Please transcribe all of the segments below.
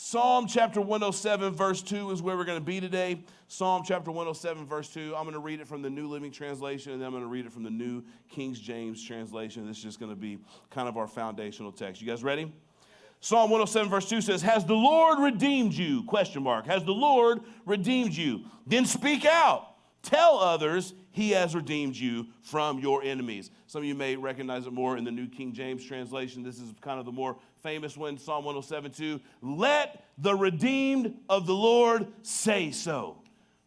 Psalm chapter 107, verse 2 is where we're going to be today. Psalm chapter 107, verse 2. I'm going to read it from the New Living Translation, and then I'm going to read it from the New King James Translation. This is just going to be kind of our foundational text. You guys ready? Psalm 107, verse 2 says, "Has the Lord redeemed you?" Question mark. Has the Lord redeemed you? Then speak out. Tell others he has redeemed you from your enemies. Some of you may recognize it more in the New King James Translation. This is kind of the more famous one, Psalm 107:2. "Let the redeemed of the Lord say so,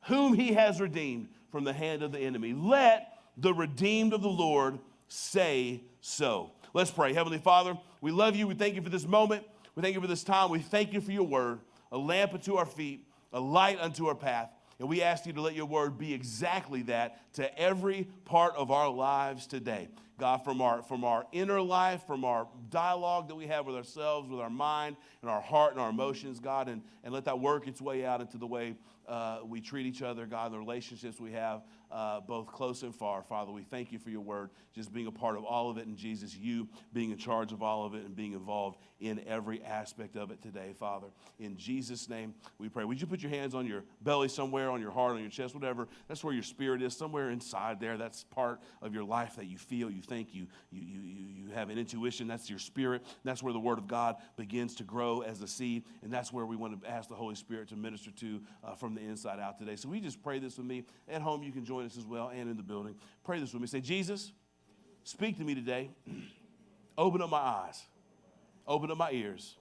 whom he has redeemed from the hand of the enemy." Let the redeemed of the Lord say so. Let's pray. Heavenly Father, we love you. We thank you for this moment. We thank you for this time. We thank you for your word, a lamp unto our feet, a light unto our path. And we ask you to let your word be exactly that to every part of our lives today. God, from our inner life, from our dialogue that we have with ourselves, with our mind and our heart and our emotions, God, and let that work its way out into the way we treat each other, God, the relationships we have, both close and far. Father, we thank you for your word, just being a part of all of it, and Jesus, you being in charge of all of it and being involved in every aspect of it today, Father. In Jesus' name, we pray. Would you put your hands on your belly somewhere, on your heart, on your chest, whatever. That's where your spirit is, somewhere inside there. That's part of your life that you feel, you think, you have an intuition. That's your spirit. That's where the word of God begins to grow as a seed, and that's where we want to ask the Holy Spirit to minister to from the inside out today. So we just pray this with me. At home, you can join us as well, and in the building. Pray this with me. Say, Jesus, speak to me today. Open up my eyes. Open up my ears.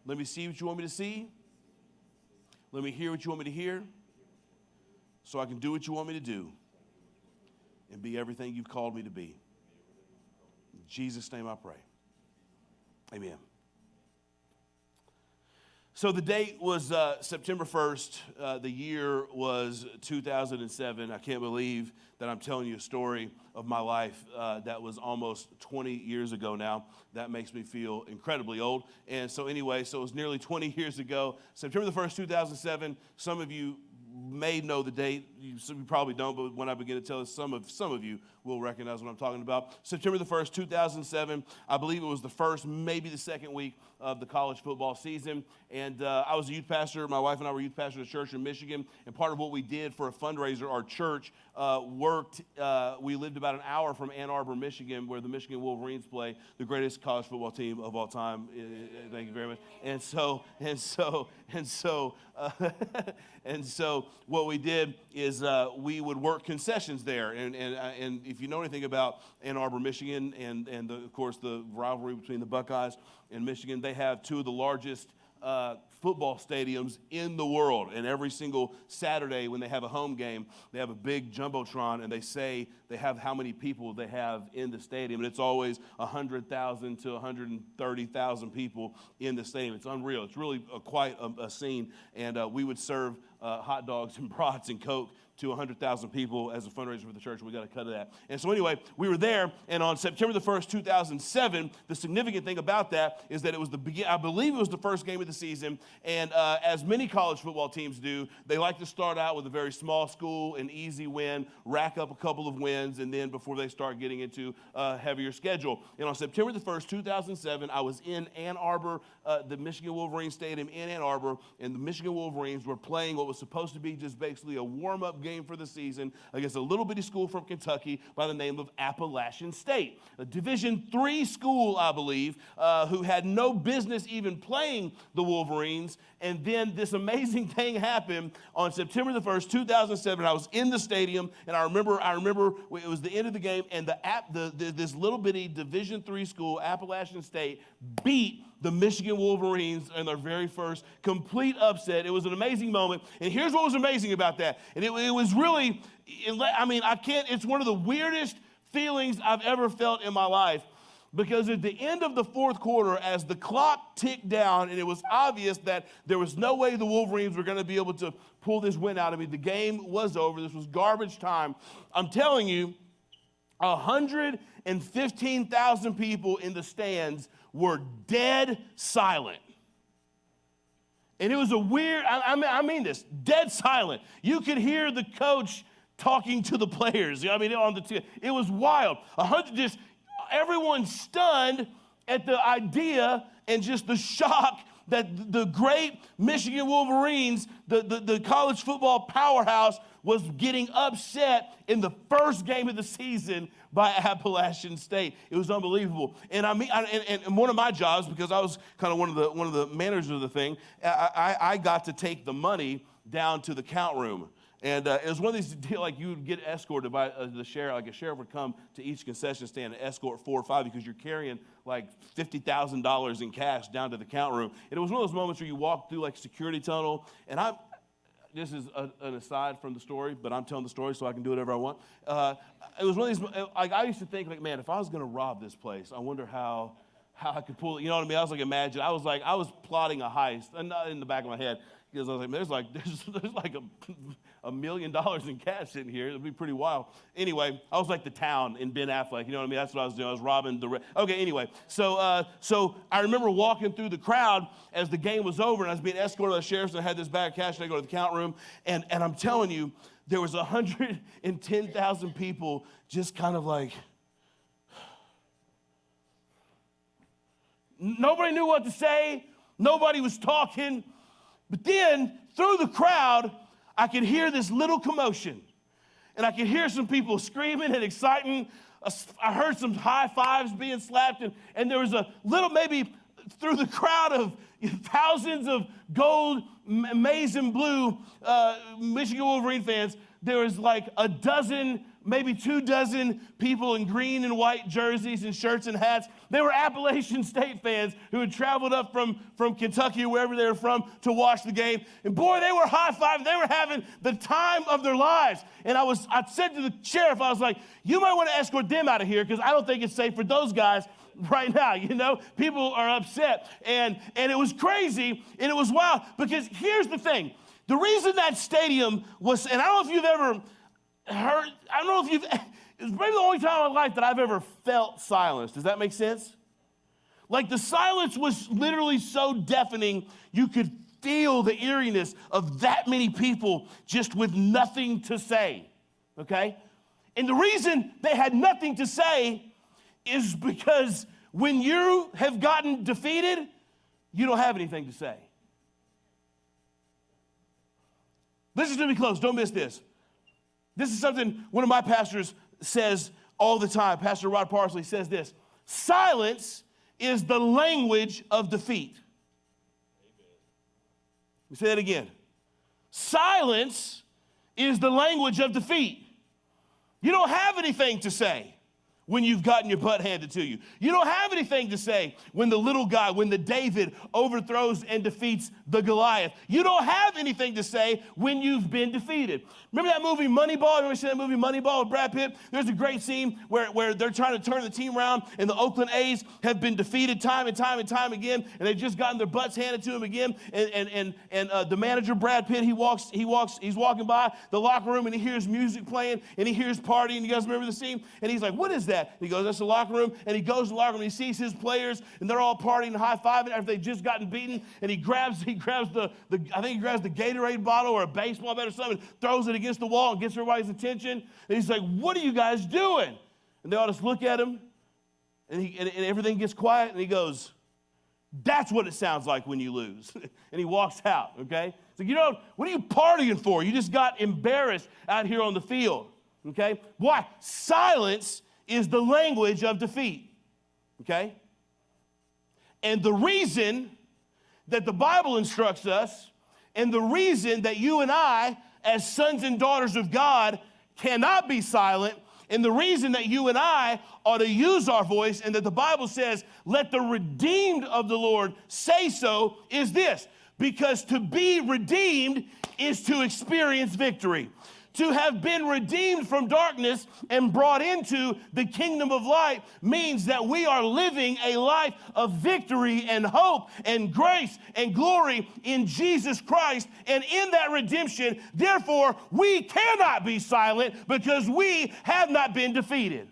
Let me see what you want me to see. Let me hear what you want me to hear, so I can do what you want me to do and be everything you've called me to be. In Jesus' name I pray. Amen. So the date was September 1st. The year was 2007. I can't believe that I'm telling you a story of my life that was almost 20 years ago now. That makes me feel incredibly old. And so anyway, so it was nearly 20 years ago, September the 1st, 2007. Some of you may know the date. You probably don't, but when I begin to tell it, some of you will recognize what I'm talking about. September the 1st, 2007. I believe it was the first, maybe the second week of the college football season. And I was a youth pastor. My wife and I were youth pastors at a church in Michigan. And part of what we did for a fundraiser, our church worked. We lived about an hour from Ann Arbor, Michigan, where the Michigan Wolverines play, the greatest college football team of all time. Thank you very much. And so what we did is we would work concessions there. And if you know anything about Ann Arbor, Michigan, and of course the rivalry between the Buckeyes and Michigan, they have two of the largest football stadiums in the world. And every single Saturday when they have a home game, they have a big jumbotron, and they say they have how many people they have in the stadium. And it's always 100,000 to 130,000 people in the stadium. It's unreal. It's really quite a scene. And we would serve hot dogs and brats and Coke to 100,000 people as a fundraiser for the church. We got a cut of that. And so anyway, we were there, and on September the 1st, 2007, the significant thing about that is that it was I believe it was the first game of the season, and as many college football teams do, they like to start out with a very small school, an easy win, rack up a couple of wins, and then before they start getting into a heavier schedule. And on September the 1st, 2007, I was in Ann Arbor, the Michigan Wolverines Stadium in Ann Arbor, and the Michigan Wolverines were playing what was supposed to be just basically a warm-up game for the season against a little bitty school from Kentucky by the name of Appalachian State, a Division III school, I believe, who had no business even playing the Wolverines. And then this amazing thing happened on September the 1st, 2007. I was in the stadium, and I remember it was the end of the game, and this little bitty Division III school, Appalachian State, beat the Michigan Wolverines in their very first complete upset. It was an amazing moment. And here's what was amazing about that. And it was really, it's one of the weirdest feelings I've ever felt in my life. Because at the end of the fourth quarter, as the clock ticked down, and it was obvious that there was no way the Wolverines were going to be able to pull this win out of me, the game was over. This was garbage time. I'm telling you, 115,000 people in the stands were dead silent. And it was a weird, I mean this, dead silent. You could hear the coach talking to the players. It was wild. Everyone stunned at the idea and just the shock that the great Michigan Wolverines, the college football powerhouse, was getting upset in the first game of the season by Appalachian State. It was unbelievable. And and one of my jobs, because I was kind of one of the managers of the thing, I got to take the money down to the count room. And it was one of these deals, like you would get escorted by the sheriff. Like a sheriff would come to each concession stand and escort 4 or 5 because you're carrying like $50,000 in cash down to the count room. And it was one of those moments where you walk through like a security tunnel. And this is an aside from the story, but I'm telling the story so I can do whatever I want. It was one of these, like I used to think, like, man, if I was going to rob this place, I wonder how I could pull it. You know what I mean? I was like, imagine. I was plotting a heist, and not in the back of my head, because I was like, there's like $1 million in cash in here. It'd be pretty wild. Anyway, I was like the town in Ben Affleck. You know what I mean? That's what I was doing. I was robbing okay, anyway. So I remember walking through the crowd as the game was over, and I was being escorted by the sheriffs, and I had this bag of cash, and I go to the count room, and I'm telling you, there was 110,000 people just kind of like, nobody knew what to say. Nobody was talking. But then, through the crowd, I could hear this little commotion. And I could hear some people screaming and exciting. I heard some high fives being slapped. And there was a little, maybe through the crowd of thousands of gold, maize and blue Michigan Wolverine fans, there was like a dozen, maybe 24 people in green and white jerseys and shirts and hats. They were Appalachian State fans who had traveled up from Kentucky or wherever they were from to watch the game. And boy, they were high-fiving. They were having the time of their lives. And I said to the sheriff, I was like, you might want to escort them out of here because I don't think it's safe for those guys right now. You know, people are upset. And it was crazy and it was wild because here's the thing. The reason that stadium was, and I don't know if you've ever heard, it's maybe the only time in my life that I've ever felt silence. Does that make sense? Like the silence was literally so deafening, you could feel the eeriness of that many people just with nothing to say, okay? And the reason they had nothing to say is because when you have gotten defeated, you don't have anything to say. Listen to me close, don't miss this. This is something one of my pastors says all the time. Pastor Rod Parsley says this: silence is the language of defeat. Let me say that again. Silence is the language of defeat. You don't have anything to say when you've gotten your butt handed to you. You don't have anything to say when the little guy, when the David overthrows and defeats the Goliath. You don't have anything to say when you've been defeated. Remember that movie Moneyball? Remember that movie Moneyball with Brad Pitt? There's a great scene where they're trying to turn the team around, and the Oakland A's have been defeated time and time and time again, and they've just gotten their butts handed to them again. And the manager, Brad Pitt, he's walking by the locker room, and he hears music playing, and he hears partying. You guys remember the scene? And he's like, what is that? And he goes, that's the locker room. And he goes to the locker room, and he sees his players, and they're all partying and high-fiving after they've just gotten beaten. And he grabs the Gatorade bottle or a baseball bat or something, throws it against the wall and gets everybody's attention. And he's like, what are you guys doing? And they all just look at him, and everything gets quiet, and he goes, that's what it sounds like when you lose. And he walks out, okay? So, what are you partying for? You just got embarrassed out here on the field, okay? Why? Silence is the language of defeat, okay? And the reason that the Bible instructs us, and the reason that you and I, as sons and daughters of God, cannot be silent, and the reason that you and I ought to use our voice, and that the Bible says, let the redeemed of the Lord say so, is this: because to be redeemed is to experience victory. To have been redeemed from darkness and brought into the kingdom of light means that we are living a life of victory and hope and grace and glory in Jesus Christ and in that redemption. Therefore, we cannot be silent because we have not been defeated.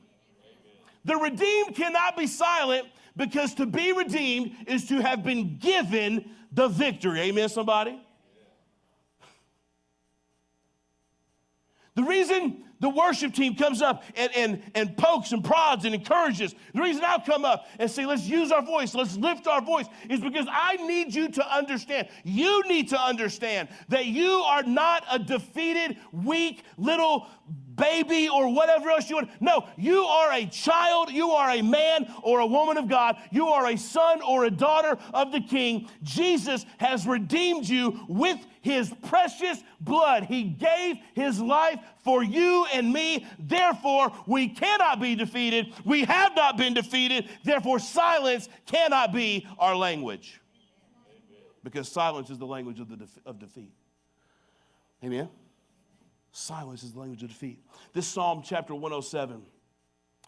The redeemed cannot be silent because to be redeemed is to have been given the victory. Amen, somebody? The reason the worship team comes up and pokes and prods and encourages, the reason I'll come up and say, let's use our voice, let's lift our voice, is because I need you to understand, you need to understand that you are not a defeated, weak, little baby or whatever else you want. No, you are a child, you are a man or a woman of God, you are a son or a daughter of the King. Jesus has redeemed you with his precious blood. He gave his life for you and me. Therefore, we cannot be defeated. We have not been defeated. Therefore, silence cannot be our language. Because silence is the language of defeat. Amen? Silence is the language of defeat. This Psalm chapter 107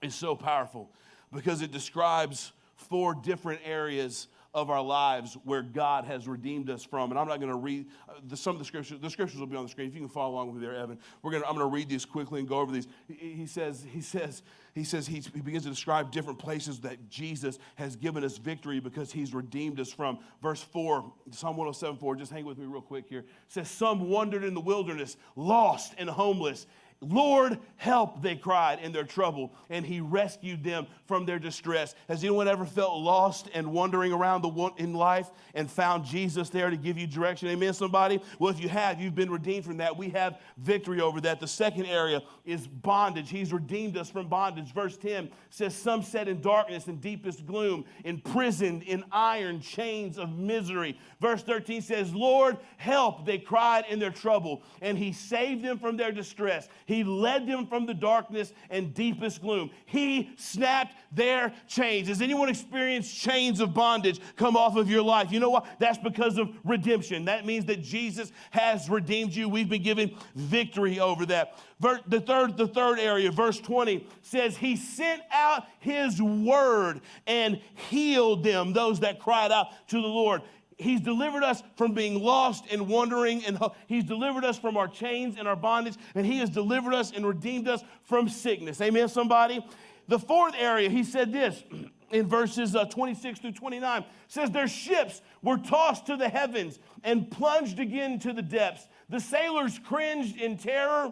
is so powerful because it describes 4 different areas of our lives where God has redeemed us from. And I'm not going to read some of the scriptures. The scriptures will be on the screen. If you can follow along with me there, Evan. I'm going to read these quickly and go over these. He begins to describe different places that Jesus has given us victory because he's redeemed us from. Verse 4, Psalm 107:4, just hang with me real quick here. It says, some wandered in the wilderness, lost and homeless. Lord, help, they cried in their trouble, and he rescued them from their distress. Has anyone ever felt lost and wandering around in life and found Jesus there to give you direction? Amen, somebody? Well, if you have, you've been redeemed from that. We have victory over that. The second area is bondage. He's redeemed us from bondage. Verse 10 says, some sat in darkness and deepest gloom, imprisoned in iron chains of misery. Verse 13 says, Lord, help, they cried in their trouble, and he saved them from their distress. He led them from the darkness and deepest gloom. He snapped their chains. Has anyone experienced chains of bondage come off of your life? You know what? That's because of redemption. That means that Jesus has redeemed you. We've been given victory over that. The third area, verse 20, says he sent out his word and healed them, those that cried out to the Lord. He's delivered us from being lost and wandering, and he's delivered us from our chains and our bondage, and he has delivered us and redeemed us from sickness. Amen, somebody? The fourth area, he said this in verses 26 through 29, says their ships were tossed to the heavens and plunged again to the depths. The sailors cringed in terror.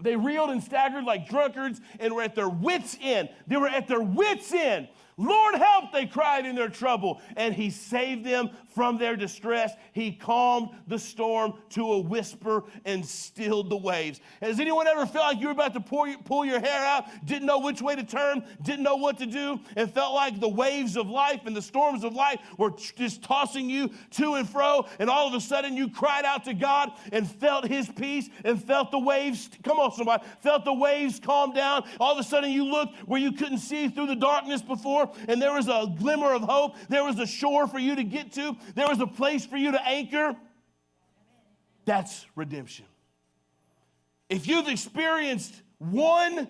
They reeled and staggered like drunkards and were at their wits' end. They were at their wits' end. Lord, help, they cried in their trouble, and he saved them from their distress. He calmed the storm to a whisper and stilled the waves. Has anyone ever felt like you were about to pull your hair out, didn't know which way to turn, didn't know what to do, and felt like the waves of life and the storms of life were just tossing you to and fro, and all of a sudden you cried out to God and felt his peace and felt the waves, come on somebody, felt the waves calm down. All of a sudden you looked where you couldn't see through the darkness before, and there was a glimmer of hope. There was a shore for you to get to. There was a place for you to anchor. That's redemption. If you've experienced 1,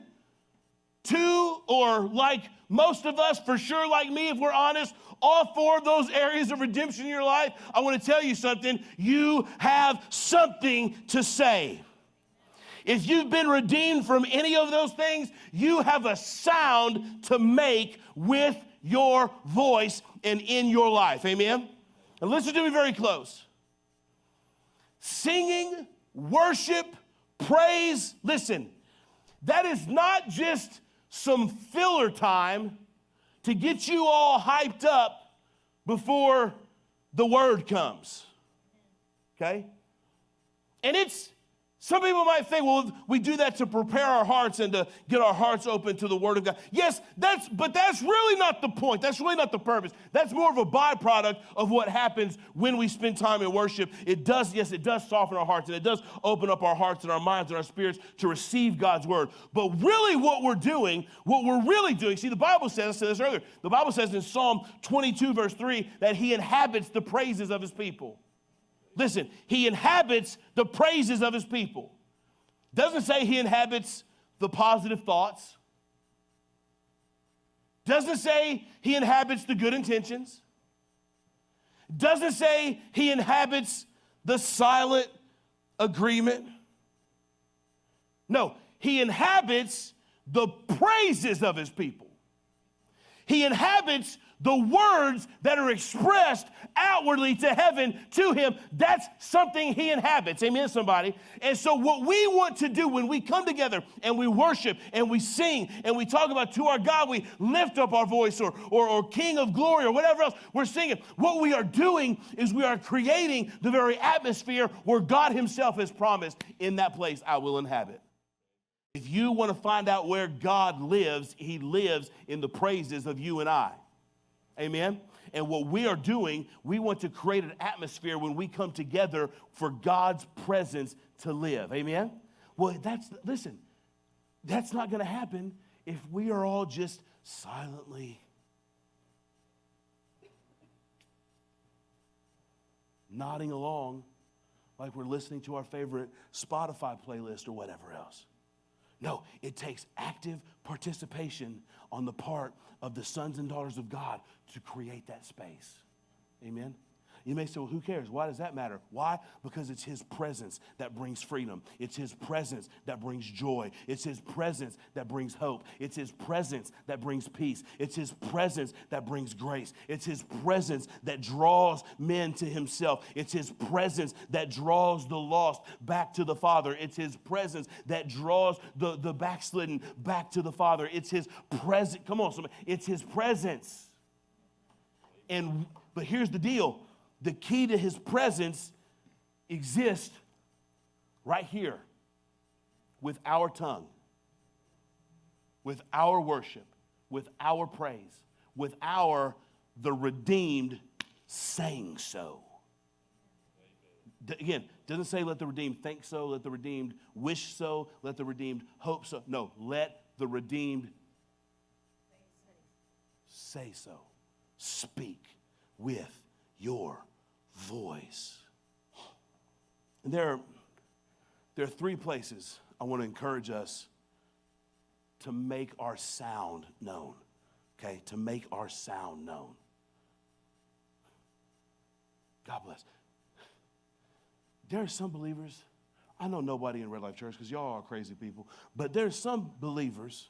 2, or like most of us, for sure like me, if we're honest, all 4 of those areas of redemption in your life, I want to tell you something. You have something to say. If you've been redeemed from any of those things, you have a sound to make with your voice and in your life. Amen? And listen to me very close. Singing, worship, praise, listen, that is not just some filler time to get you all hyped up before the word comes. Okay? And some people might think, well, we do that to prepare our hearts and to get our hearts open to the Word of God. Yes, but that's really not the point. That's really not the purpose. That's more of a byproduct of what happens when we spend time in worship. It does soften our hearts, and it does open up our hearts and our minds and our spirits to receive God's Word. But really what we're really doing, see, the Bible says, I said this earlier, the Bible says in Psalm 22, verse 3, that he inhabits the praises of his people. Listen, he inhabits the praises of his people. Doesn't say he inhabits the positive thoughts. Doesn't say he inhabits the good intentions. Doesn't say he inhabits the silent agreement. No, he inhabits the praises of his people. He inhabits the words that are expressed outwardly to heaven to him. That's something he inhabits. Amen, somebody. And so what we want to do when we come together and we worship and we sing and we talk about to our God, we lift up our voice or King of Glory or whatever else we're singing. What we are doing is we are creating the very atmosphere where God himself has promised, in that place I will inhabit. If you want to find out where God lives, he lives in the praises of you and I. Amen? And what we are doing, we want to create an atmosphere when we come together for God's presence to live. Amen? Well, listen, that's not going to happen if we are all just silently nodding along like we're listening to our favorite Spotify playlist or whatever else. No, it takes active participation on the part of the sons and daughters of God to create that space. Amen? You may say, well, who cares? Why does that matter? Why? Because it's his presence that brings freedom. It's his presence that brings joy. It's his presence that brings hope. It's his presence that brings peace. It's his presence that brings grace. It's his presence that draws men to himself. It's his presence that draws the lost back to the Father. It's his presence that draws the backslidden back to the Father. It's his presence. Come on, somebody. It's his presence. But here's the deal. The key to his presence exists right here with our tongue, with our worship, with our praise, with the redeemed saying so. Again, doesn't say let the redeemed think so, let the redeemed wish so, let the redeemed hope so. No, let the redeemed say so. Speak with your voice. And there are three places I want to encourage us to make our sound known. Okay, to make our sound known. God bless. There are some believers, I know nobody in Red Life Church because y'all are crazy people, but there's some believers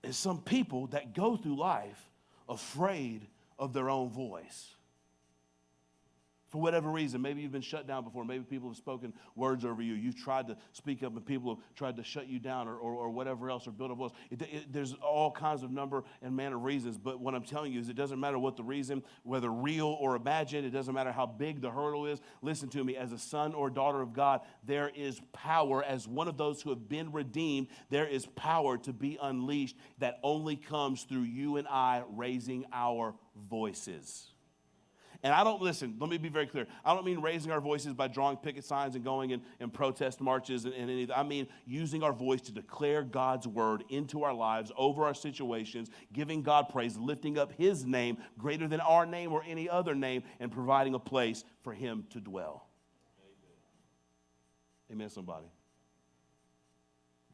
and some people that go through life afraid of their own voice. For whatever reason, maybe you've been shut down before. Maybe people have spoken words over you. You've tried to speak up and people have tried to shut you down or whatever else or build a voice. There's all kinds of number and manner of reasons. But what I'm telling you is it doesn't matter what the reason, whether real or imagined. It doesn't matter how big the hurdle is. Listen to me. As a son or daughter of God, there is power. As one of those who have been redeemed, there is power to be unleashed that only comes through you and I raising our voices. And let me be very clear. I don't mean raising our voices by drawing picket signs and going and protest marches and anything. I mean using our voice to declare God's word into our lives, over our situations, giving God praise, lifting up his name greater than our name or any other name, and providing a place for him to dwell. Amen, somebody.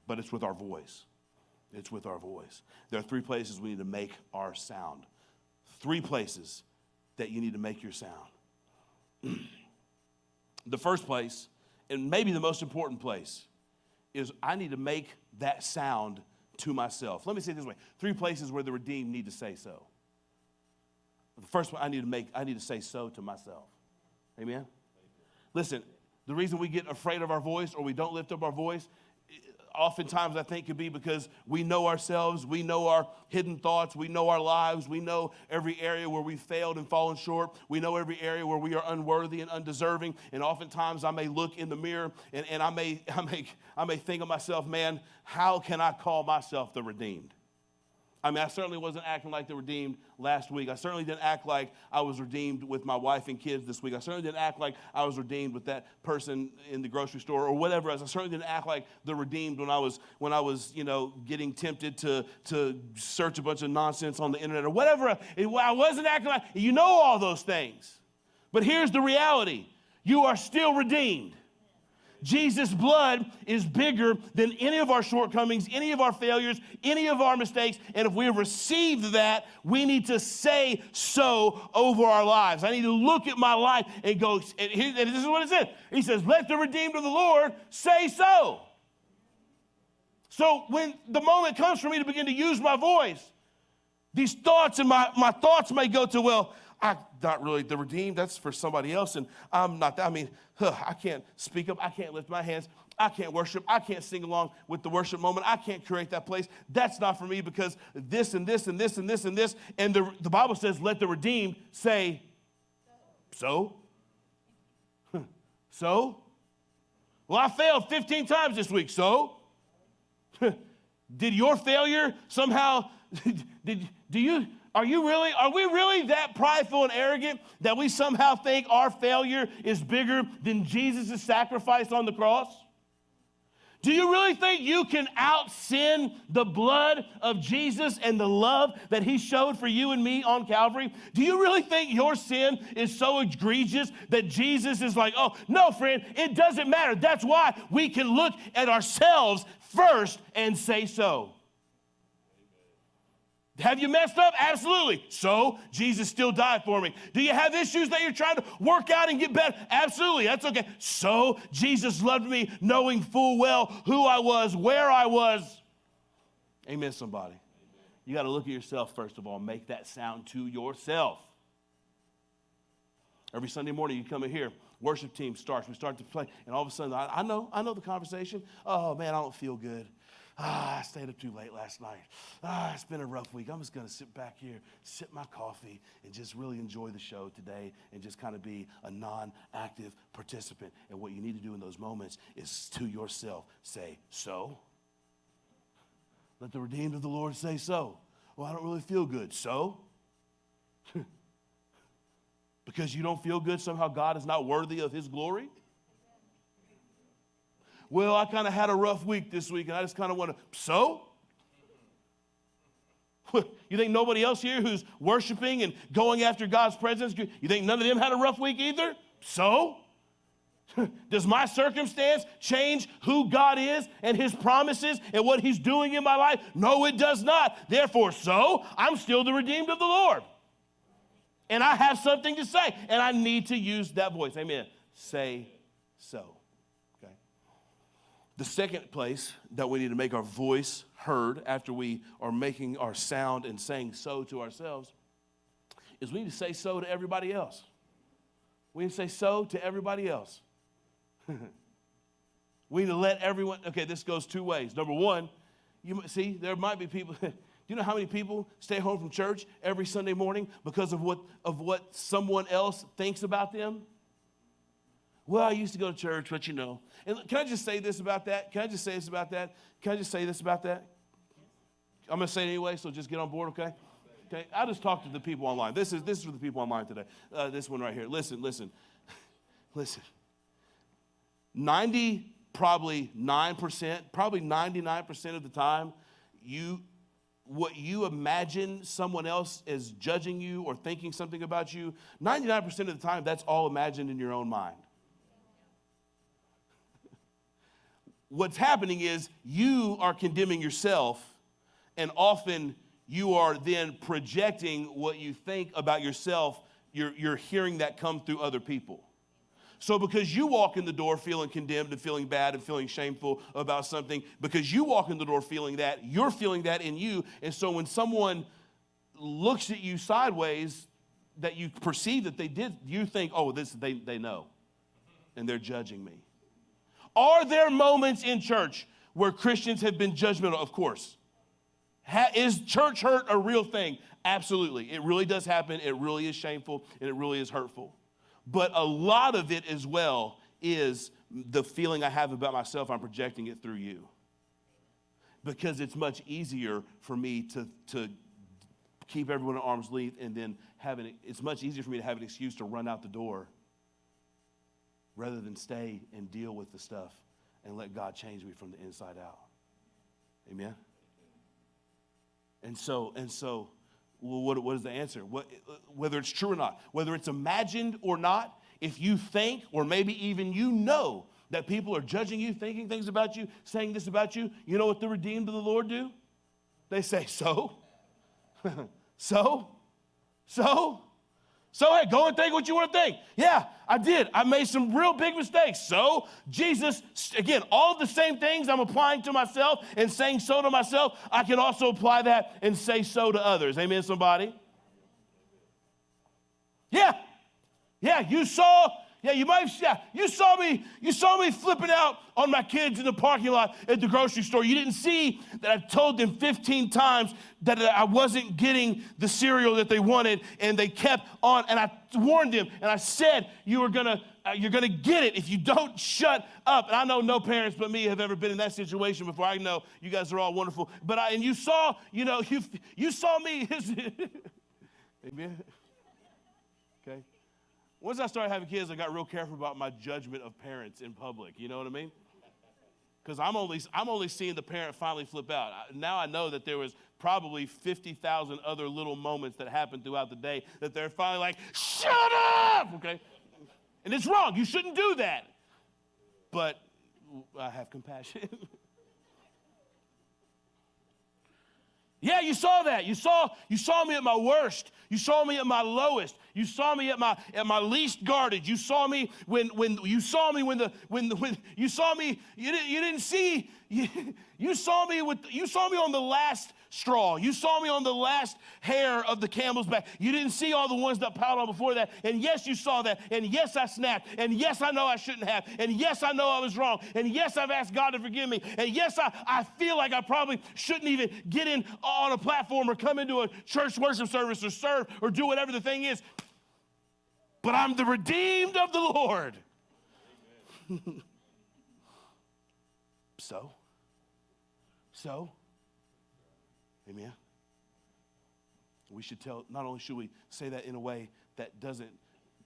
But it's with our voice. It's with our voice. There are three places we need to make our sound. Three places that you need to make your sound. The first place, and maybe the most important place, is I need to make that sound to myself. Let me say it this way. Three places where the redeemed need to say so. The first one, I need to say so to myself. Amen? Listen, the reason we get afraid of our voice or we don't lift up our voice, oftentimes I think could be because we know ourselves, we know our hidden thoughts, we know our lives, we know every area where we failed and fallen short, we know every area where we are unworthy and undeserving, and oftentimes I may look in the mirror and I may think of myself, man, how can I call myself the redeemed? I mean, I certainly wasn't acting like the redeemed last week. I certainly didn't act like I was redeemed with my wife and kids this week. I certainly didn't act like I was redeemed with that person in the grocery store or whatever else. I certainly didn't act like the redeemed when I was getting tempted to search a bunch of nonsense on the internet or whatever. I wasn't acting like, all those things. But here's the reality. You are still redeemed. Jesus' blood is bigger than any of our shortcomings, any of our failures, any of our mistakes. And if we have received that, we need to say so over our lives. I need to look at my life and go, and this is what it says. He says, let the redeemed of the Lord say so. So when the moment comes for me to begin to use my voice, These thoughts and my thoughts may go to, well, I'm not really the redeemed. That's for somebody else. And I'm not that. I mean, I can't speak up. I can't lift my hands. I can't worship. I can't sing along with the worship moment. I can't create that place. That's not for me because this and this and this and this and this. And the Bible says, let the redeemed say, so? So? Well, I failed 15 times this week. So? Did your failure somehow, are we really that prideful and arrogant that we somehow think our failure is bigger than Jesus' sacrifice on the cross? Do you really think you can out-sin the blood of Jesus and the love that he showed for you and me on Calvary? Do you really think your sin is so egregious that Jesus is like, oh, no, friend, it doesn't matter. That's why we can look at ourselves first and say so. Have you messed up? Absolutely. So, Jesus still died for me. Do you have issues that you're trying to work out and get better? Absolutely. That's okay. So, Jesus loved me knowing full well who I was, where I was. Amen, somebody. You got to look at yourself first of all. Make that sound to yourself. Every Sunday morning you come in here, worship team starts. We start to play, and all of a sudden, I know the conversation. Oh, man, I don't feel good. I stayed up too late last night. It's been a rough week. I'm just going to sit back here, sip my coffee, and just really enjoy the show today and just kind of be a non-active participant. And what you need to do in those moments is to yourself say, so? Let the redeemed of the Lord say so. Well, I don't really feel good. So? Because you don't feel good, somehow God is not worthy of his glory? Well, I kind of had a rough week this week, and I just kind of want to, so? You think nobody else here who's worshiping and going after God's presence, you think none of them had a rough week either? So? Does my circumstance change who God is and his promises and what he's doing in my life? No, it does not. Therefore, so, I'm still the redeemed of the Lord. And I have something to say, and I need to use that voice. Amen. Say so. The second place that we need to make our voice heard after we are making our sound and saying so to ourselves is we need to say so to everybody else. We need to say so to everybody else. We need to let everyone, okay, this goes two ways. Number one, there might be people, do you know how many people stay home from church every Sunday morning because of what someone else thinks about them? Well, I used to go to church, but you know. And can I just say this about that? Can I just say this about that? Can I just say this about that? I'm going to say it anyway, so just get on board, okay? Okay. I just talked to the people online. This is for the people online today. This one right here. Listen. 99% of the time, what you imagine someone else is judging you or thinking something about you, 99% of the time, that's all imagined in your own mind. What's happening is you are condemning yourself, and often you are then projecting what you think about yourself. You're hearing that come through other people. So because you walk in the door feeling condemned and feeling bad and feeling shameful about something, because you walk in the door feeling that, you're feeling that in you. And so when someone looks at you sideways that you perceive that they did, you think, oh, they know, and they're judging me. Are there moments in church where Christians have been judgmental? Of course. Is church hurt a real thing? Absolutely. It really does happen. It really is shameful, and it really is hurtful. But a lot of it as well is the feeling I have about myself. I'm projecting it through you. Because it's much easier for me to keep everyone at arm's length, and then it's much easier for me to have an excuse to run out the door rather than stay and deal with the stuff and let God change me from the inside out. Amen? And so, well, what is the answer? Whether it's true or not, whether it's imagined or not, if you think, or maybe even you know, that people are judging you, thinking things about you, saying this about you, you know what the redeemed of the Lord do? They say, so? So? So, hey, go and think what you want to think. Yeah, I did. I made some real big mistakes. So, Jesus, again, all the same things I'm applying to myself and saying so to myself, I can also apply that and say so to others. Amen, somebody? Yeah, you saw you saw me flipping out on my kids in the parking lot at the grocery store. You didn't see that I told them 15 times that I wasn't getting the cereal that they wanted, and they kept on, and I warned them, and I said, you're gonna get it if you don't shut up. And I know no parents but me have ever been in that situation before. I know you guys are all wonderful, but you saw me. Amen. Okay. Once I started having kids, I got real careful about my judgment of parents in public. You know what I mean? Because I'm only seeing the parent finally flip out. Now I know that there was probably 50,000 other little moments that happened throughout the day that they're finally like, shut up! Okay? And it's wrong. You shouldn't do that. But I have compassion. Yeah, you saw that. You saw me at my worst. You saw me at my lowest. You saw me at my least guarded. You saw me when you saw me you saw me. You didn't see. You saw me on the last straw. You saw me on the last hair of the camel's back. You didn't see all the ones that piled on before that. And yes, you saw that. And yes, I snapped. And yes, I know I shouldn't have. And yes, I know I was wrong. And yes, I've asked God to forgive me. And yes, I feel like I probably shouldn't even get in on a platform or come into a church worship service or serve or do whatever the thing is. But I'm the redeemed of the Lord. So, amen. Not only should we say that in a way that doesn't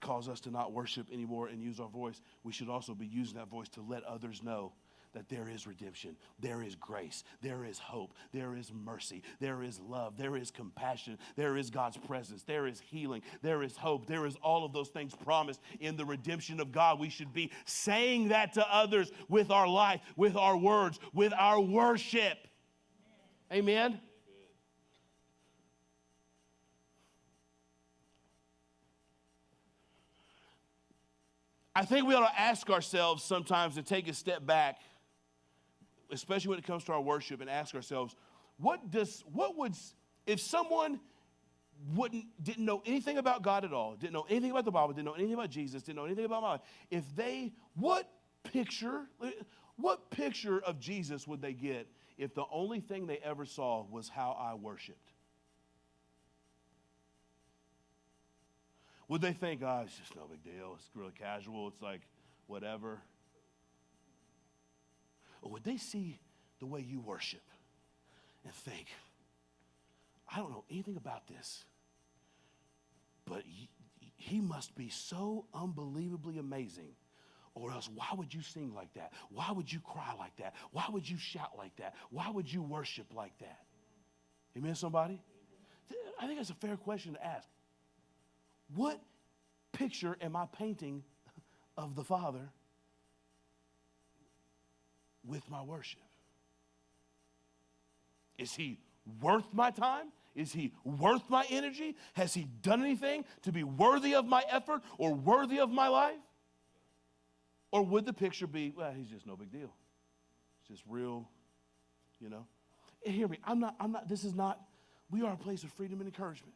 cause us to not worship anymore and use our voice, we should also be using that voice to let others know that there is redemption, there is grace, there is hope, there is mercy, there is love, there is compassion, there is God's presence, there is healing, there is hope, there is all of those things promised in the redemption of God. We should be saying that to others with our life, with our words, with our worship. Amen? I think we ought to ask ourselves sometimes to take a step back, especially when it comes to our worship, and ask ourselves, if someone didn't know anything about God at all, didn't know anything about the Bible, didn't know anything about Jesus, didn't know anything about my life, what picture of Jesus would they get if the only thing they ever saw was how I worshiped? Would they think, it's just no big deal, it's really casual, it's like whatever? Or would they see the way you worship and think, I don't know anything about this, but he must be so unbelievably amazing, or else why would you sing like that? Why would you cry like that? Why would you shout like that? Why would you worship like that? Amen, somebody? I think that's a fair question to ask. What picture am I painting of the Father with my worship? Is he worth my time? Is he worth my energy? Has he done anything to be worthy of my effort or worthy of my life? Or would the picture be, well, he's just no big deal. It's just real, And hear me, we are a place of freedom and encouragement.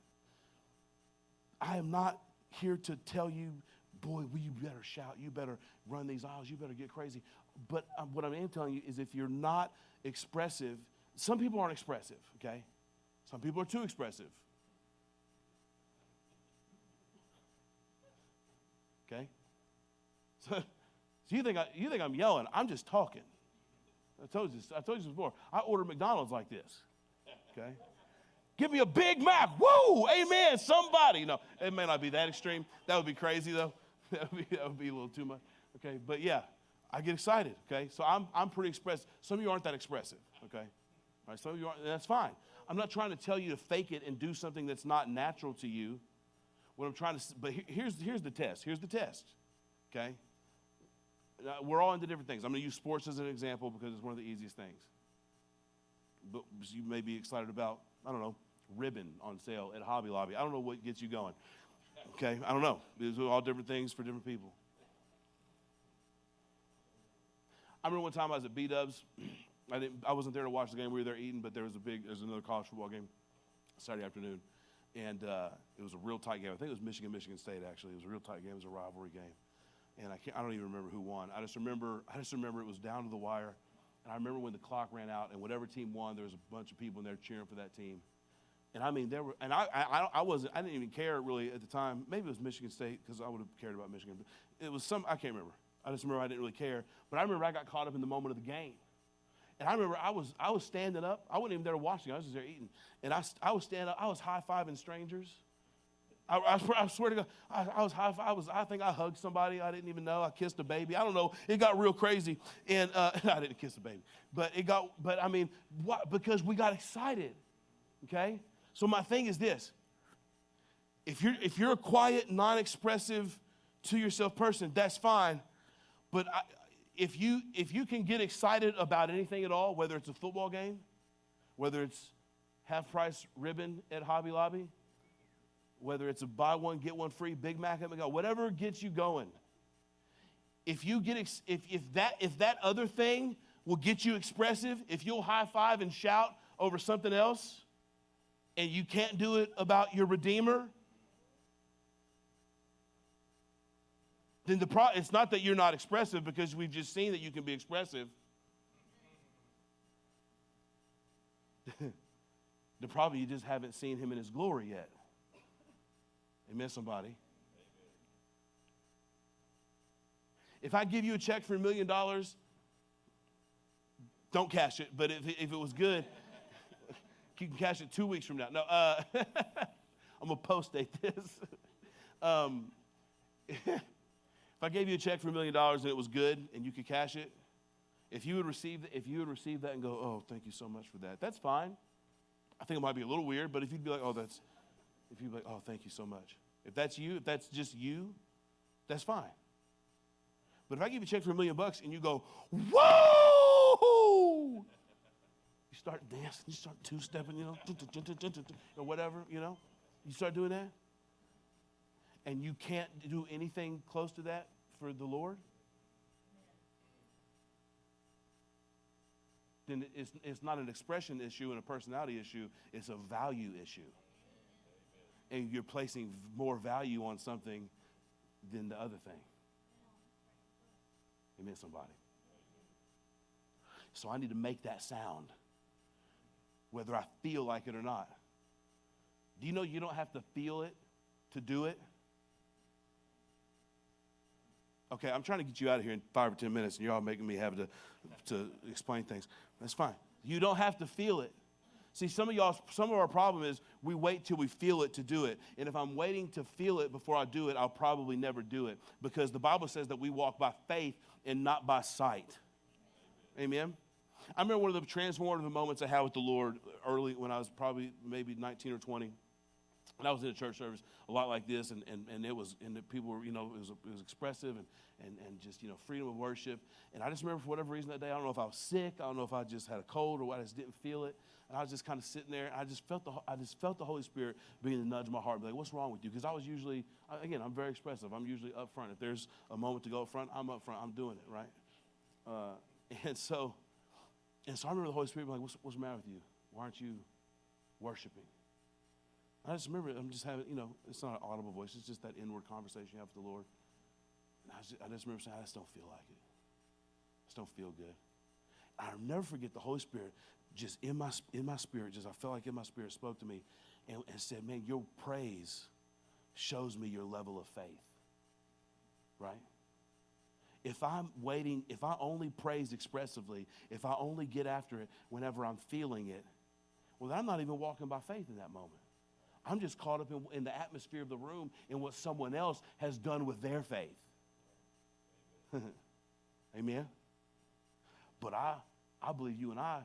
I am not here to tell you, boy, you better shout, you better run these aisles, you better get crazy. But what I am telling you is if you're not expressive, some people aren't expressive, okay? Some people are too expressive. Okay? So you think I'm yelling, I'm just talking. I told you this before. I order McDonald's like this, okay? Give me a Big Mac. Woo! Amen. Somebody. No, it may not be that extreme. That would be crazy, though. That would be a little too much. Okay, but yeah, I get excited. Okay, so I'm pretty expressive. Some of you aren't that expressive. Okay, all right. Some of you aren't. That's fine. I'm not trying to tell you to fake it and do something that's not natural to you. What I'm trying to, but here's the test. Here's the test. Okay. We're all into different things. I'm going to use sports as an example because it's one of the easiest things. But you may be excited about, I don't know, ribbon on sale at Hobby Lobby. I don't know what gets you going. Okay, I don't know. These are all different things for different people. I remember one time I was at B-Dubs. I wasn't there to watch the game. We were there eating, but there was another college football game Saturday afternoon. And it was a real tight game. I think it was Michigan State, actually. It was a real tight game. It was a rivalry game. And I don't even remember who won. I just remember it was down to the wire. And I remember when the clock ran out, and whatever team won, there was a bunch of people in there cheering for that team. And I mean, I didn't even care really at the time. Maybe it was Michigan State, because I would have cared about Michigan. But it was I can't remember. I just remember I didn't really care. But I remember I got caught up in the moment of the game. And I remember I was standing up. I wasn't even there watching. I was just there eating. And I was standing up. I was high-fiving strangers. I swear to God, I think I hugged somebody I didn't even know. I kissed a baby. I don't know. It got real crazy. And I didn't kiss a baby. But I mean, because we got excited. Okay? So my thing is this. If you're a quiet, non-expressive, to yourself person, that's fine. But if you can get excited about anything at all, whether it's a football game, whether it's half-price ribbon at Hobby Lobby, whether it's a buy one, get one free Big Mac at McDonald's, whatever gets you going, if that other thing will get you expressive, if you'll high-five and shout over something else, and you can't do it about your Redeemer, then it's not that you're not expressive, because we've just seen that you can be expressive. The problem, you just haven't seen him in his glory yet. Amen, somebody. If I give you a check for $1 million, don't cash it. But if it was good, you can cash it 2 weeks from now. No, I'm going to post-date this. If I gave you a check for $1 million and it was good and you could cash it, if you would receive that and go, oh, thank you so much for that, that's fine. I think it might be a little weird, but if you'd be like, oh, thank you so much. If that's you, if that's just you, that's fine. But if I give you a check for $1 million and you go, whoa! You start dancing, you start two-stepping, or whatever, You start doing that. And you can't do anything close to that for the Lord, then it's not an expression issue and a personality issue. It's a value issue. And you're placing more value on something than the other thing. Amen, somebody. So I need to make that sound, whether I feel like it or not. Do you know you don't have to feel it to do it? Okay, I'm trying to get you out of here in 5 or 10 minutes, and you're all making me have to explain things. That's fine. You don't have to feel it. See, some of our problem is we wait till we feel it to do it. And if I'm waiting to feel it before I do it, I'll probably never do it, because the Bible says that we walk by faith and not by sight. Amen? I remember one of the transformative moments I had with the Lord early when I was probably maybe 19 or 20. And I was in a church service a lot like this, and the people were, it was expressive and just, freedom of worship. And I just remember, for whatever reason that day, I don't know if I was sick, I don't know if I just had a cold or what, I just didn't feel it. And I was just kind of sitting there, and I just felt the Holy Spirit beginning to nudge my heart, be like, what's wrong with you? Because I was usually, again, I'm very expressive. I'm usually up front. If there's a moment to go up front, I'm up front. I'm doing it, right? And so I remember the Holy Spirit being like, what's the matter with you? Why aren't you worshiping? I just remember, I'm just having, it's not an audible voice. It's just that inward conversation you have with the Lord. And I just remember saying, I just don't feel like it. I just don't feel good. I'll never forget the Holy Spirit just in my spirit, I felt like in my spirit spoke to me and said, man, your praise shows me your level of faith, right? If I'm waiting, if I only praise expressively, if I only get after it whenever I'm feeling it, well, then I'm not even walking by faith in that moment. I'm just caught up in the atmosphere of the room and what someone else has done with their faith. Amen? But I believe you and I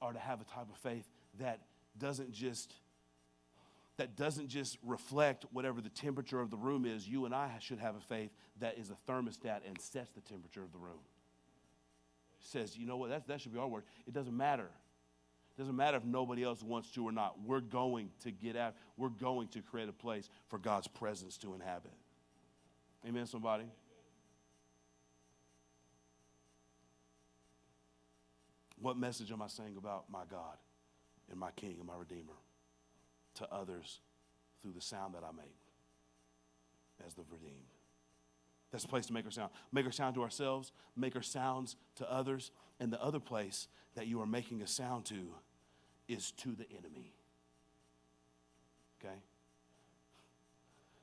are to have a type of faith that doesn't just reflect whatever the temperature of the room is. You and I should have a faith that is a thermostat and sets the temperature of the room. Says, you know what, that should be our word. It doesn't matter. Doesn't matter if nobody else wants to or not. We're going to get out. We're going to create a place for God's presence to inhabit. Amen, somebody? What message am I saying about my God and my King and my Redeemer to others through the sound that I make as the redeemed? That's a place to make our sound. Make our sound to ourselves, make our sounds to others, and the other place that you are making a sound to is to the enemy. Okay?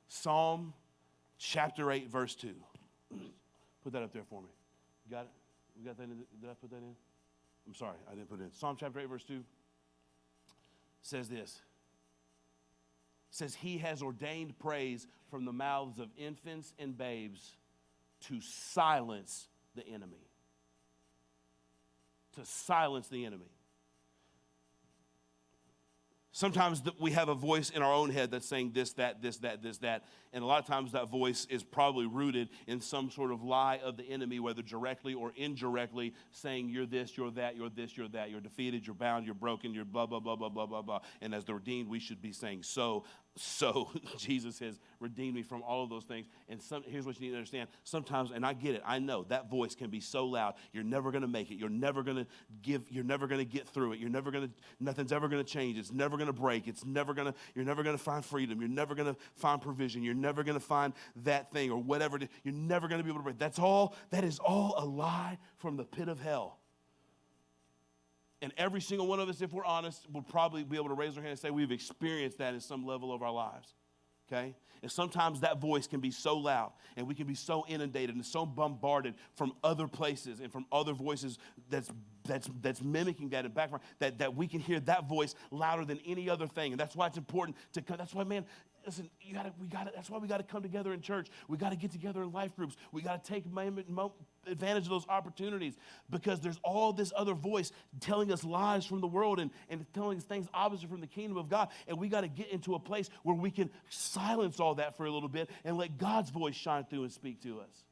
Psalm chapter 8, verse 2. Put that up there for me. You got it? We got that in? Did I put that in? I'm sorry, I didn't put it in. Psalm chapter 8, verse 2 says this. It says, he has ordained praise from the mouths of infants and babes to silence the enemy. To silence the enemy. Sometimes we have a voice in our own head that's saying this, that, this, that, this, that. And a lot of times that voice is probably rooted in some sort of lie of the enemy, whether directly or indirectly, saying you're this, you're that, you're this, you're that. You're defeated, you're bound, you're broken, you're blah, blah, blah, blah, blah, blah, blah. And as the redeemed, we should be saying so Jesus has redeemed me from all of those things. And here's what you need to understand. Sometimes, and I get it, I know that voice can be so loud, you're never going to make it. You're never going to get through it. Nothing's ever going to change. It's never going to break. You're never going to find freedom. You're never going to find provision. You're never going to find that thing or whatever. You're never going to be able to break. That is all a lie from the pit of hell. And every single one of us, if we're honest, will probably be able to raise our hand and say we've experienced that in some level of our lives, okay? And sometimes that voice can be so loud, and we can be so inundated and so bombarded from other places and from other voices that's mimicking that in background, that we can hear that voice louder than any other thing. And that's why it's important to come. That's why, man, listen, that's why we got to come together in church. We got to get together in life groups. We got to take advantage of those opportunities, because there's all this other voice telling us lies from the world and telling us things opposite from the kingdom of God. And we got to get into a place where we can silence all that for a little bit and let God's voice shine through and speak to us.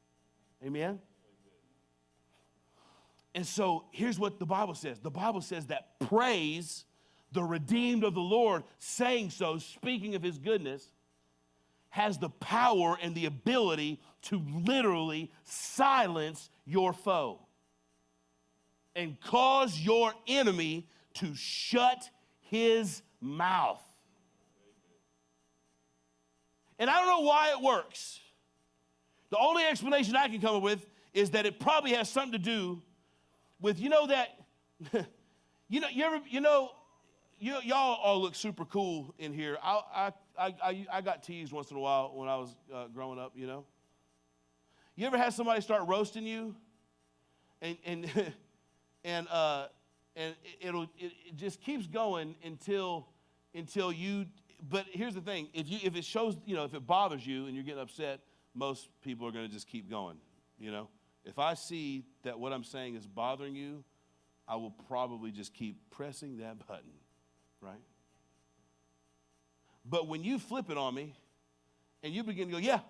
Amen? And so here's what the Bible says. The Bible says that praise the redeemed of the Lord, saying so, speaking of his goodness, has the power and the ability to literally silence your foe and cause your enemy to shut his mouth. And I don't know why it works. The only explanation I can come up with is that it probably has something to do with, that, y'all all look super cool in here. I got teased once in a while when I was growing up, You ever had somebody start roasting you, and it just keeps going until you. But here's the thing: if it shows, if it bothers you and you're getting upset, most people are going to just keep going. If I see that what I'm saying is bothering you, I will probably just keep pressing that button. Right? But when you flip it on me and you begin to go, yeah,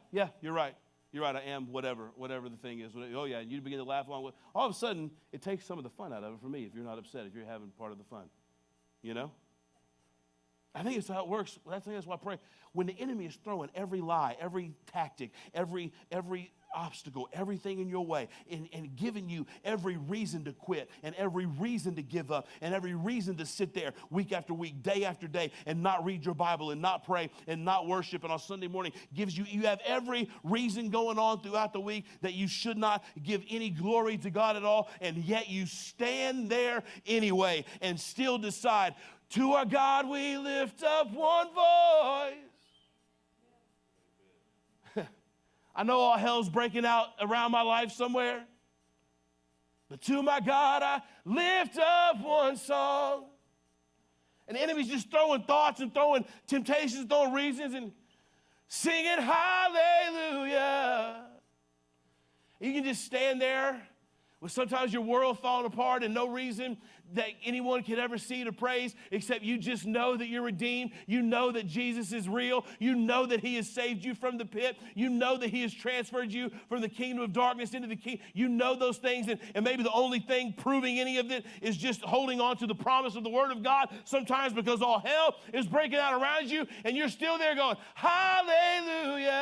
you're right, I am whatever the thing is. Oh, yeah, and you begin to laugh along with, all of a sudden, it takes some of the fun out of it for me if you're not upset, if you're having part of the fun. I think it's how it works. That's why I pray. When the enemy is throwing every lie, every tactic, every obstacle, everything in your way, and giving you every reason to quit and every reason to give up and every reason to sit there week after week, day after day, and not read your Bible and not pray and not worship, and on Sunday morning you have every reason going on throughout the week that you should not give any glory to God at all, and yet you stand there anyway and still decide, to our God we lift up one voice. I know all hell's breaking out around my life somewhere, but to my God I lift up one song. And the enemy's just throwing thoughts and throwing temptations, throwing reasons, and singing hallelujah. You can just stand there When sometimes your world falling apart and no reason that anyone could ever see to praise except you just know that you're redeemed. You know that Jesus is real. You know that he has saved you from the pit. You know that he has transferred you from the kingdom of darkness into the kingdom. You know those things, and maybe the only thing proving any of it is just holding on to the promise of the word of God sometimes because all hell is breaking out around you and you're still there going, hallelujah,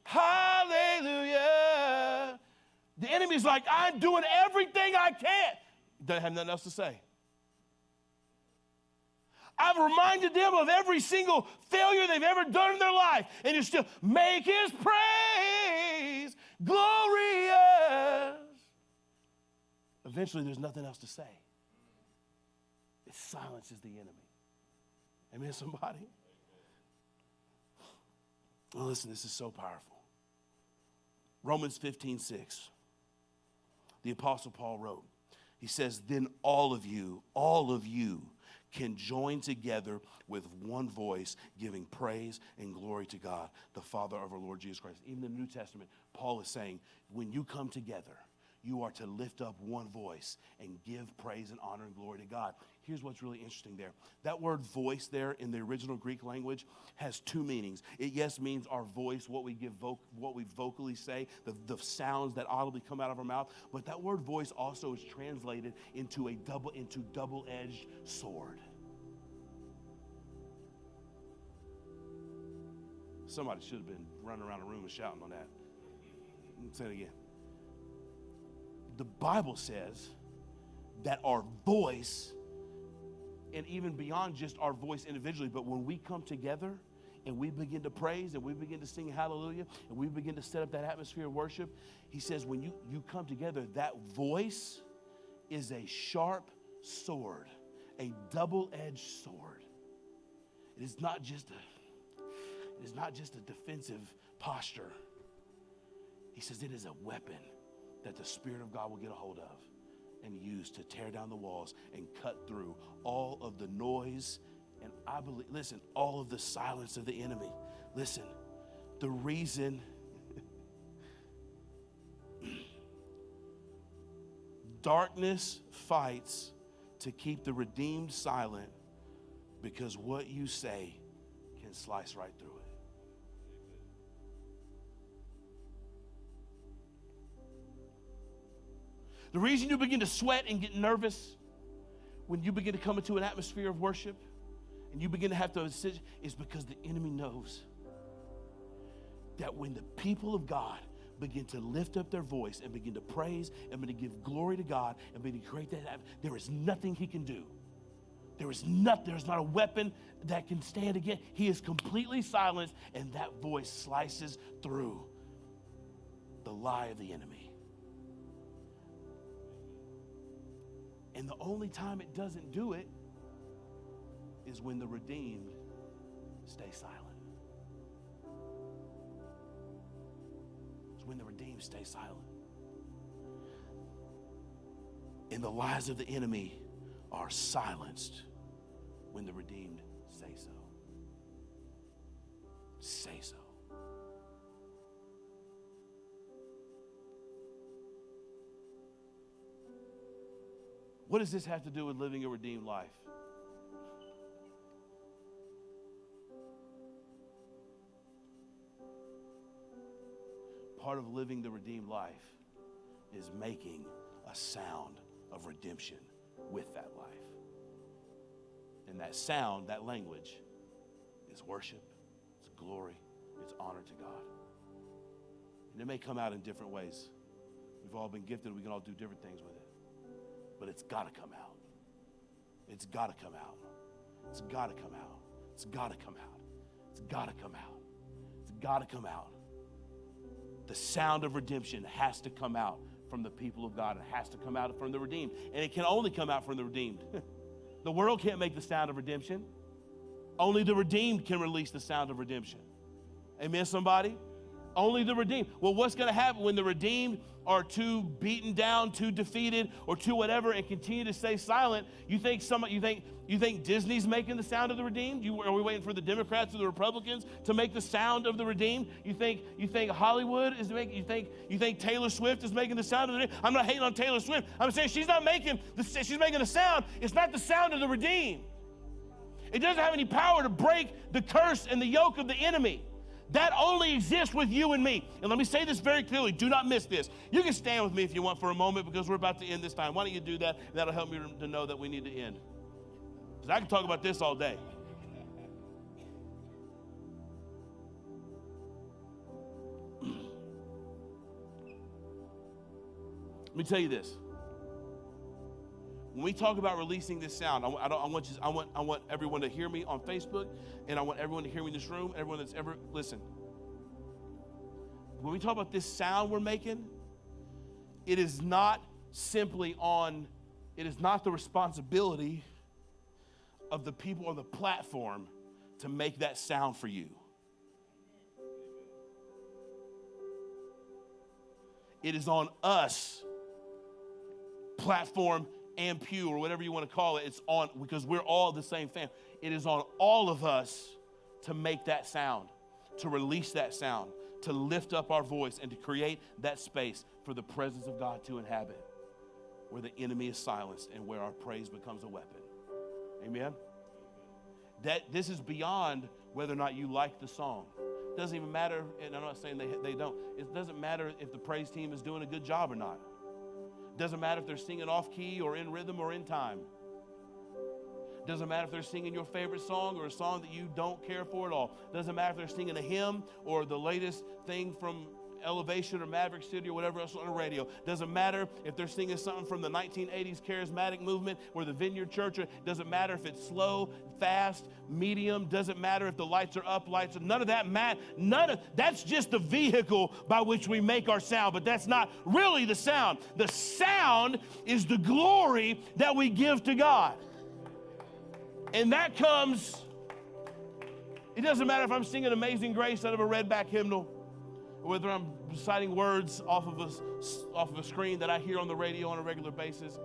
hallelujah. The enemy's like, I'm doing everything I can. Doesn't have nothing else to say. I've reminded them of every single failure they've ever done in their life. And you still make his praise glorious. Eventually, there's nothing else to say. It silences the enemy. Amen, somebody? Well, listen, this is so powerful. Romans 15:6. The Apostle Paul wrote, he says, then all of you can join together with one voice, giving praise and glory to God, the Father of our Lord Jesus Christ. Even in the New Testament, Paul is saying, when you come together, you are to lift up one voice and give praise and honor and glory to God. Here's what's really interesting there. That word voice there in the original Greek language has two meanings. It, yes, means our voice, what we vocally say, the sounds that audibly come out of our mouth. But that word voice also is translated into double-edged sword. Somebody should have been running around the room and shouting on that. Say it again. The Bible says that our voice, and even beyond just our voice individually, but when we come together and we begin to praise and we begin to sing hallelujah and we begin to set up that atmosphere of worship, he says when you come together, that voice is a sharp sword, a double-edged sword. It is not just a defensive posture. He says it is a weapon that the Spirit of God will get a hold of and use to tear down the walls and cut through all of the noise and all of the silence of the enemy. Listen, the reason darkness fights to keep the redeemed silent because what you say can slice right through it. The reason you begin to sweat and get nervous when you begin to come into an atmosphere of worship and you begin to have to decision is because the enemy knows that when the people of God begin to lift up their voice and begin to praise and begin to give glory to God and begin to create that, there is nothing he can do. There's not a weapon that can stand against. He is completely silenced, and that voice slices through the lie of the enemy. And the only time it doesn't do it is when the redeemed stay silent. It's when the redeemed stay silent. And the lies of the enemy are silenced when the redeemed say so. Say so. What does this have to do with living a redeemed life? Part of living the redeemed life is making a sound of redemption with that life. And that sound, that language, is worship, it's glory, it's honor to God. And it may come out in different ways. We've all been gifted, we can all do different things with it. But it's got to come out. It's got to come out. It's got to come out. It's got to come out. It's got to come out. It's got to come out. The sound of redemption has to come out from the people of God. It has to come out from the redeemed. And it can only come out from the redeemed. The world can't make the sound of redemption. Only the redeemed can release the sound of redemption. Amen, somebody? Only the redeemed. Well, what's going to happen when the redeemed are too beaten down, too defeated, or too whatever, and continue to stay silent? You think Disney's making the sound of the redeemed? Are we waiting for the Democrats or the Republicans to make the sound of the redeemed? You think Hollywood is making? You think Taylor Swift is making the sound of the redeemed? I'm not hating on Taylor Swift. I'm saying she's making the sound. It's not the sound of the redeemed. It doesn't have any power to break the curse and the yoke of the enemy. That only exists with you and me. And let me say this very clearly. Do not miss this. You can stand with me if you want for a moment, because we're about to end this time. Why don't you do that? And that'll help me to know that we need to end. Because I can talk about this all day. Let me tell you this. When we talk about releasing this sound, I want everyone to hear me on Facebook, and I want everyone to hear me in this room, everyone that's ever, listen. When we talk about this sound we're making, it is not the responsibility of the people on the platform to make that sound for you. It is on us, platform and pew, or whatever you want to call it. It's on, because we're all the same family. It is on all of us to make that sound, to release that sound, to lift up our voice, and to create that space for the presence of God to inhabit, where the enemy is silenced and where our praise becomes a weapon. Amen? This is beyond whether or not you like the song. It doesn't even matter, and I'm not saying they don't. It doesn't matter if the praise team is doing a good job or not. Doesn't matter if they're singing off key or in rhythm or in time. Doesn't matter if they're singing your favorite song or a song that you don't care for at all. Doesn't matter if they're singing a hymn or the latest thing from Elevation or Maverick City or whatever else on the radio. Doesn't matter if they're singing something from the 1980s charismatic movement or the Vineyard Church. Doesn't matter if it's slow, fast, medium. Doesn't matter if the lights are up, lights are, none of that matters. That's just the vehicle by which we make our sound, but that's not really the sound. The sound is the glory that we give to God. And that comes, it doesn't matter if I'm singing Amazing Grace out of a redback hymnal, or whether I'm reciting words off of a screen that I hear on the radio on a regular basis.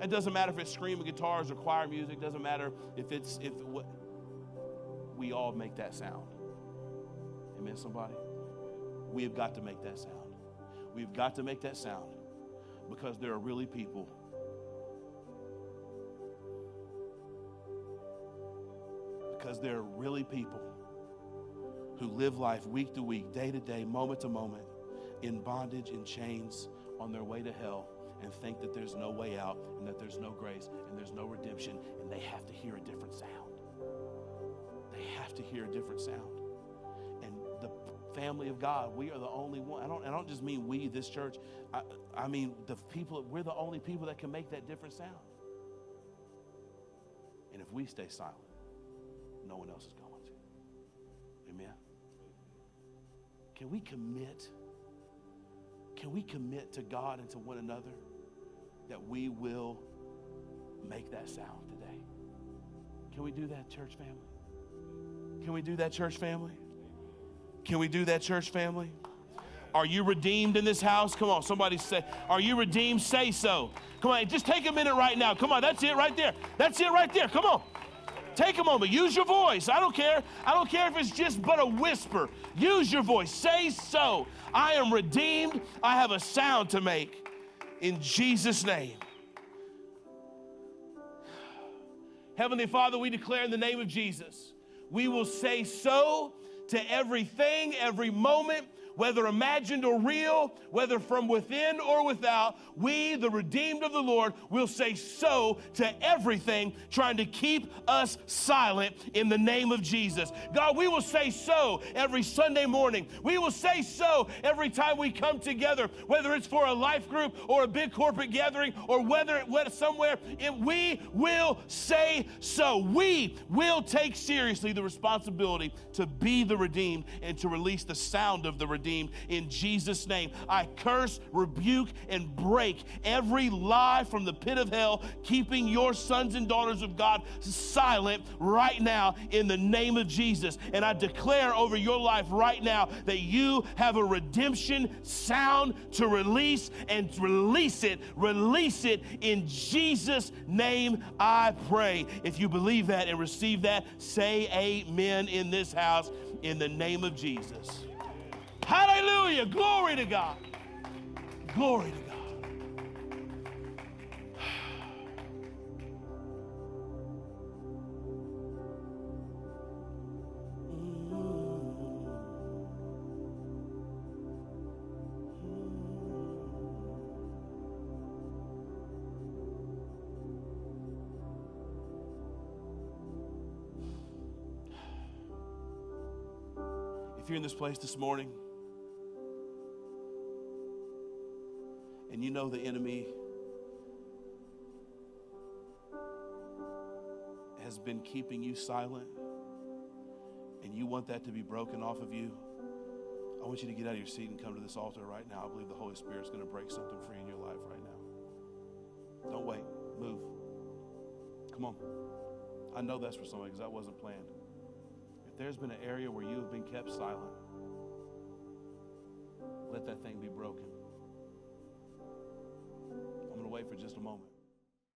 It doesn't matter if it's screaming guitars or choir music. It doesn't matter if we all make that sound. Amen, somebody? We have got to make that sound. We've got to make that sound, because there are really people who live life week to week, day to day, moment to moment, in bondage, in chains, on their way to hell, and think that there's no way out, and that there's no grace, and there's no redemption, and they have to hear a different sound. They have to hear a different sound. And the family of God, we are the only one. I don't just mean we, this church. I mean the people. We're the only people that can make that different sound. And if we stay silent, no one else is going to. Amen. Can we commit to God and to one another that we will make that sound today? Can we do that, church family? Can we do that, church family? Can we do that, church family? Are you redeemed in this house? Come on, somebody say, are you redeemed? Say so. Come on, just take a minute right now. Come on, that's it right there. That's it right there. Come on. Take a moment. Use your voice. I don't care. I don't care if it's just but a whisper. Use your voice. Say so. I am redeemed. I have a sound to make. In Jesus' name. Heavenly Father, we declare in the name of Jesus, we will say so to everything, every moment, whether imagined or real, whether from within or without. We, the redeemed of the Lord, will say so to everything trying to keep us silent in the name of Jesus. God, we will say so every Sunday morning. We will say so every time we come together, whether it's for a life group or a big corporate gathering or whether somewhere. We will say so. We will take seriously the responsibility to be the redeemed and to release the sound of the redeemed redeemed in Jesus' name. I curse, rebuke, and break every lie from the pit of hell, keeping your sons and daughters of God silent right now in the name of Jesus. And I declare over your life right now that you have a redemption sound to release, and release it in Jesus' name. I pray. If you believe that and receive that, say amen in this house in the name of Jesus. Hallelujah. Glory to God. Glory to God. If you're in this place this morning and you know the enemy has been keeping you silent and you want that to be broken off of you, I want you to get out of your seat and come to this altar right now. I believe the Holy Spirit's going to break something free in your life right now. Don't wait. Move. Come on. I know that's for somebody because that wasn't planned. If there's been an area where you have been kept silent, let that thing be broken. I'm going to wait for just a moment.